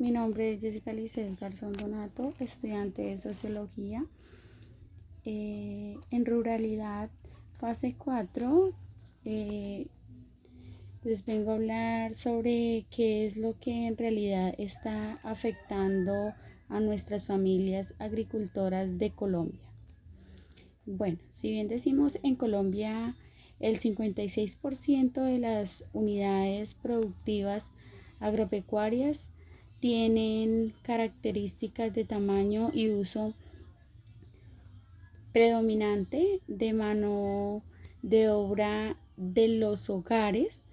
Mi nombre es Jessica Lices Garzón Donato, estudiante de Sociología. En Ruralidad, fase 4, les vengo a hablar sobre qué es lo que en realidad está afectando a nuestras familias agricultoras de Colombia. Bueno, si bien decimos en Colombia el 56% de las unidades productivas agropecuarias tienen características de tamaño y uso predominante de mano de obra de los hogares,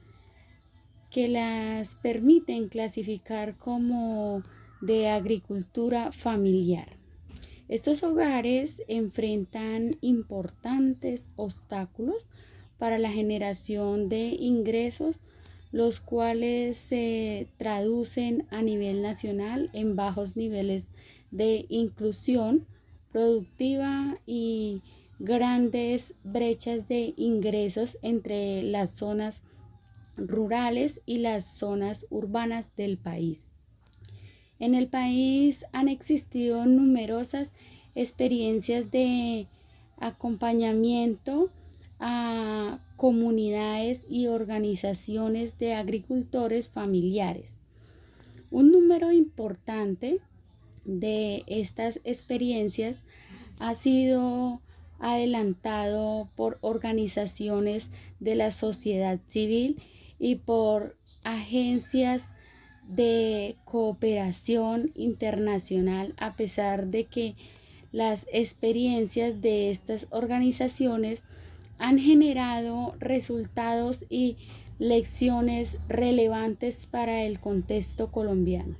que las permiten clasificar como de agricultura familiar. Estos hogares enfrentan importantes obstáculos para la generación de ingresos, los cuales se traducen a nivel nacional en bajos niveles de inclusión productiva y grandes brechas de ingresos entre las zonas rurales y las zonas urbanas del país. En el país han existido numerosas experiencias de acompañamiento a comunidades y organizaciones de agricultores familiares. Un número importante de estas experiencias ha sido adelantado por organizaciones de la sociedad civil y por agencias de cooperación internacional, a pesar de que las experiencias de estas organizaciones han generado resultados y lecciones relevantes para el contexto colombiano.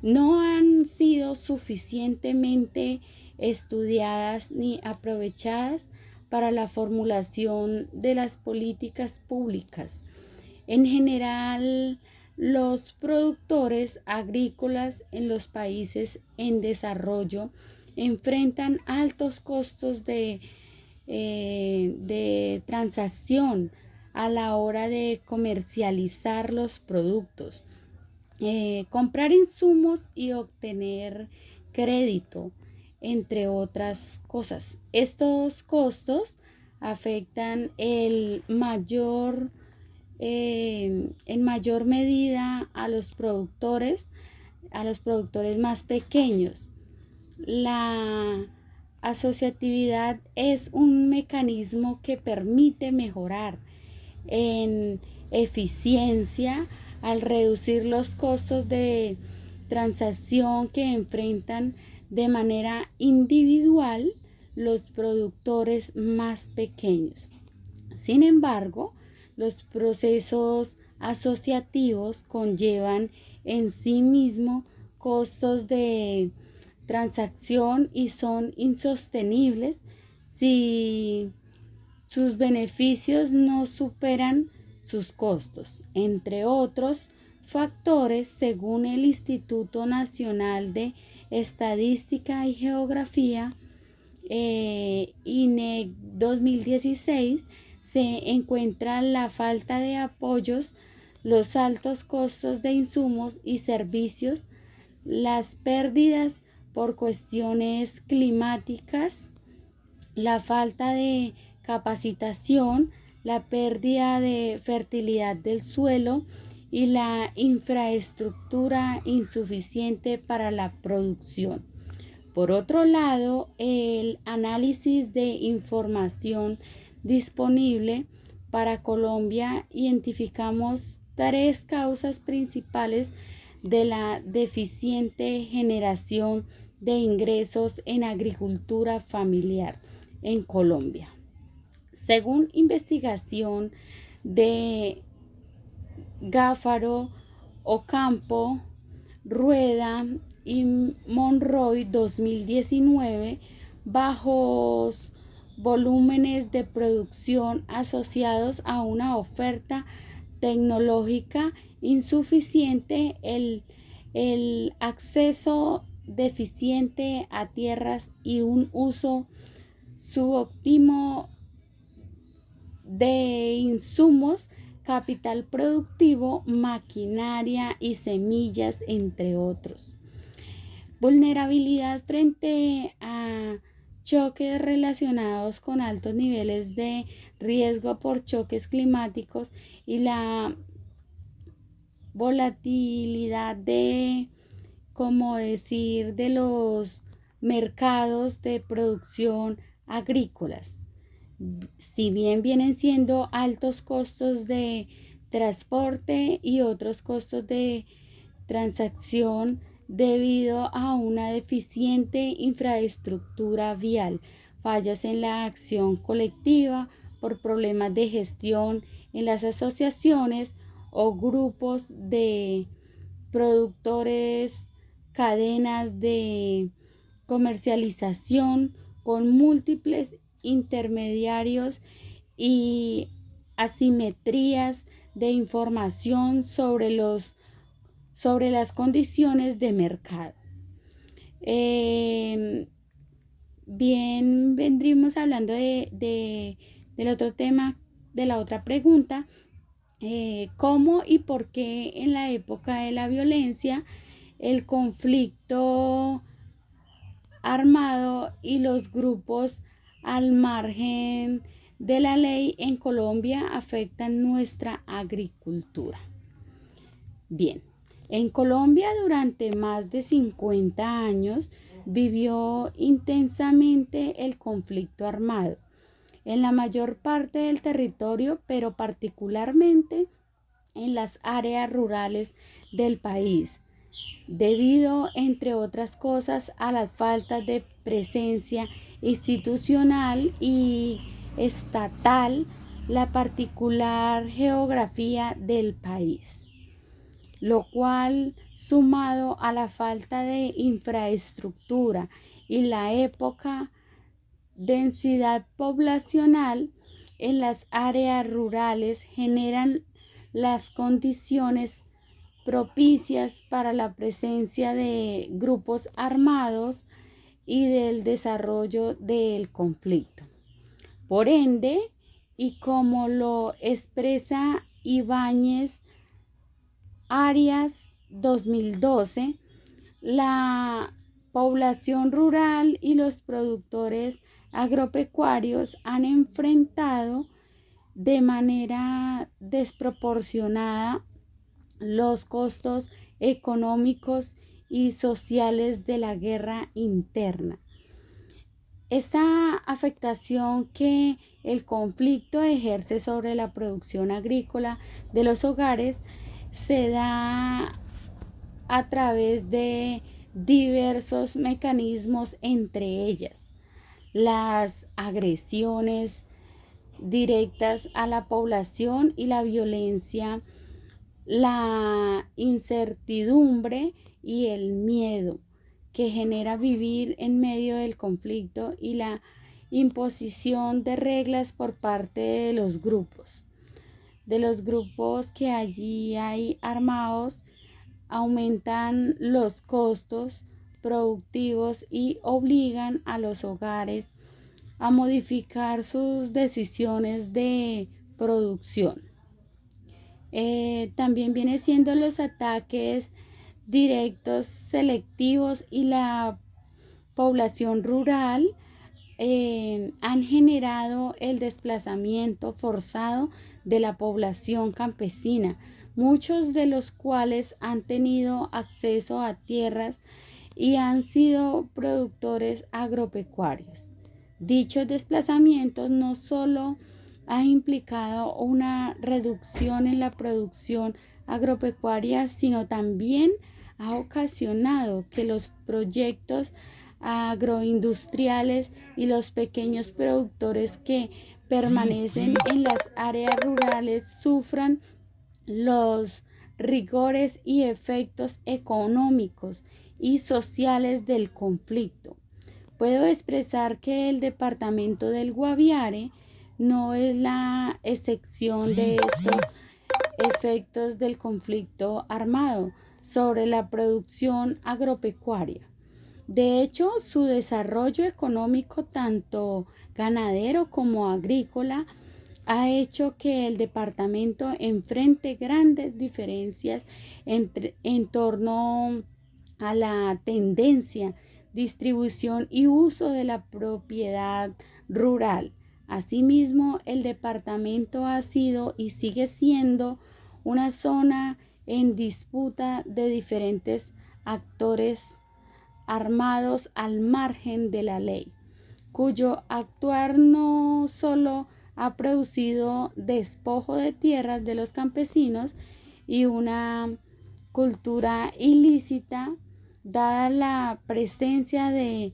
No han sido suficientemente estudiadas ni aprovechadas para la formulación de las políticas públicas. En general, los productores agrícolas en los países en desarrollo enfrentan altos costos de transacción a la hora de comercializar los productos, comprar insumos y obtener crédito, entre otras cosas. Estos costos afectan en mayor medida a los productores más pequeños. La asociatividad es un mecanismo que permite mejorar en eficiencia al reducir los costos de transacción que enfrentan de manera individual los productores más pequeños. Sin embargo, los procesos asociativos conllevan en sí mismo costos de transacción y son insostenibles si sus beneficios no superan sus costos, entre otros factores, según el Instituto Nacional de Estadística y Geografía, INEC 2016, se encuentra la falta de apoyos, los altos costos de insumos y servicios, las pérdidas por cuestiones climáticas, la falta de capacitación, la pérdida de fertilidad del suelo y la infraestructura insuficiente para la producción. Por otro lado, el análisis de información disponible para Colombia identificamos 3 causas principales de la deficiente generación de ingresos en agricultura familiar en Colombia. Según investigación de Gáfaro, Ocampo, Rueda y Monroy 2019, bajos volúmenes de producción asociados a una oferta tecnológica insuficiente, el acceso deficiente a tierras y un uso subóptimo de insumos capital productivo, maquinaria y semillas, entre otros. Vulnerabilidad frente a choques relacionados con altos niveles de riesgo por choques climáticos y la volatilidad de los mercados de producción agrícolas. Si bien vienen siendo altos costos de transporte y otros costos de transacción debido a una deficiente infraestructura vial, fallas en la acción colectiva por problemas de gestión en las asociaciones o grupos de productores, cadenas de comercialización con múltiples intermediarios y asimetrías de información sobre las condiciones de mercado. Bien, vendríamos hablando del otro tema, de la otra pregunta, cómo y por qué en la época de la violencia el conflicto armado y los grupos al margen de la ley en Colombia afectan nuestra agricultura. Bien, en Colombia durante más de 50 años vivió intensamente el conflicto armado en la mayor parte del territorio, pero particularmente en las áreas rurales del país, debido, entre otras cosas, a las faltas de presencia institucional y estatal, la particular geografía del país, lo cual, sumado a la falta de infraestructura y la época densidad poblacional en las áreas rurales, generan las condiciones propicias para la presencia de grupos armados y del desarrollo del conflicto. Por ende, y como lo expresa Ibáñez Arias 2012, la población rural y los productores agropecuarios han enfrentado de manera desproporcionada los costos económicos y sociales de la guerra interna. Esta afectación que el conflicto ejerce sobre la producción agrícola de los hogares se da a través de diversos mecanismos, entre ellas las agresiones directas a la población y la violencia, la incertidumbre y el miedo que genera vivir en medio del conflicto y la imposición de reglas por parte de los grupos que allí hay armados, aumentan los costos productivos y obligan a los hogares a modificar sus decisiones de producción. También viene siendo los ataques directos, selectivos y la población rural han generado el desplazamiento forzado de la población campesina, muchos de los cuales han tenido acceso a tierras y han sido productores agropecuarios. Dichos desplazamientos no solo ha implicado una reducción en la producción agropecuaria, sino también ha ocasionado que los proyectos agroindustriales y los pequeños productores que permanecen en las áreas rurales sufran los rigores y efectos económicos y sociales del conflicto. Puedo expresar que el departamento del Guaviare no es la excepción de estos efectos del conflicto armado sobre la producción agropecuaria. De hecho, su desarrollo económico, tanto ganadero como agrícola, ha hecho que el departamento enfrente grandes diferencias en torno a la tendencia, distribución y uso de la propiedad rural. Asimismo, el departamento ha sido y sigue siendo una zona en disputa de diferentes actores armados al margen de la ley, cuyo actuar no solo ha producido despojo de tierras de los campesinos y una cultura ilícita, dada la presencia de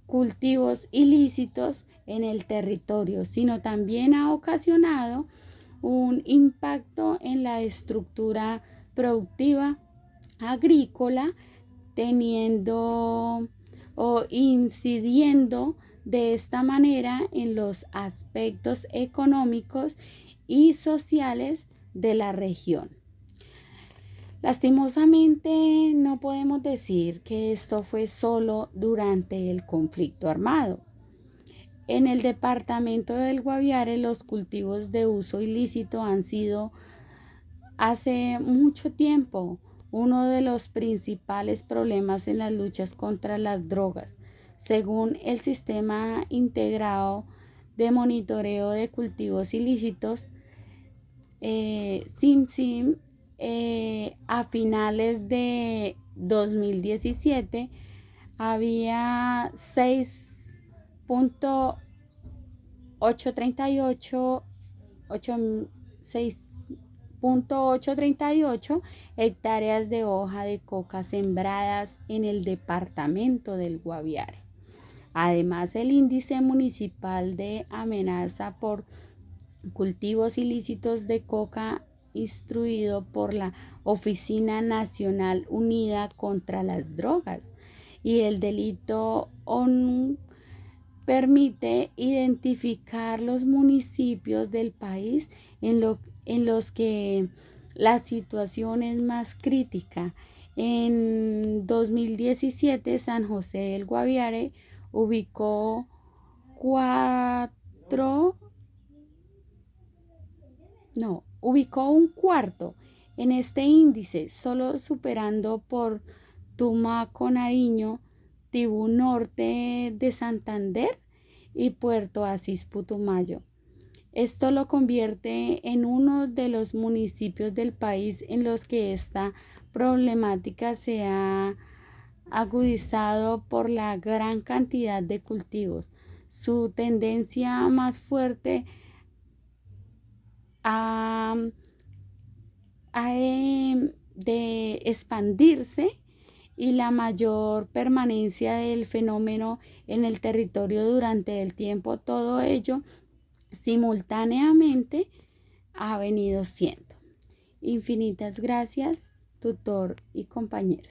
cultivos ilícitos en el territorio, sino también ha ocasionado un impacto en la estructura productiva agrícola, teniendo o incidiendo de esta manera en los aspectos económicos y sociales de la región. Lastimosamente, no podemos decir que esto fue solo durante el conflicto armado. En el departamento del Guaviare, los cultivos de uso ilícito han sido hace mucho tiempo uno de los principales problemas en las luchas contra las drogas, según el Sistema Integrado de Monitoreo de Cultivos Ilícitos, SIMSIM. A finales de 2017 había 6.838 hectáreas de hoja de coca sembradas en el departamento del Guaviare. Además, el índice municipal de amenaza por cultivos ilícitos de coca instruido por la Oficina Nacional Unida contra las Drogas y el Delito ONU permite identificar los municipios del país en los que la situación es más crítica. En 2017, San José del Guaviare ubicó un cuarto en este índice, solo superando por Tumaco, Nariño, Tibú Norte de Santander y Puerto Asís, Putumayo. Esto lo convierte en uno de los municipios del país en los que esta problemática se ha agudizado por la gran cantidad de cultivos. Su tendencia más fuerte de expandirse y la mayor permanencia del fenómeno en el territorio durante el tiempo, todo ello simultáneamente ha venido siendo. Infinitas gracias, tutor y compañeros.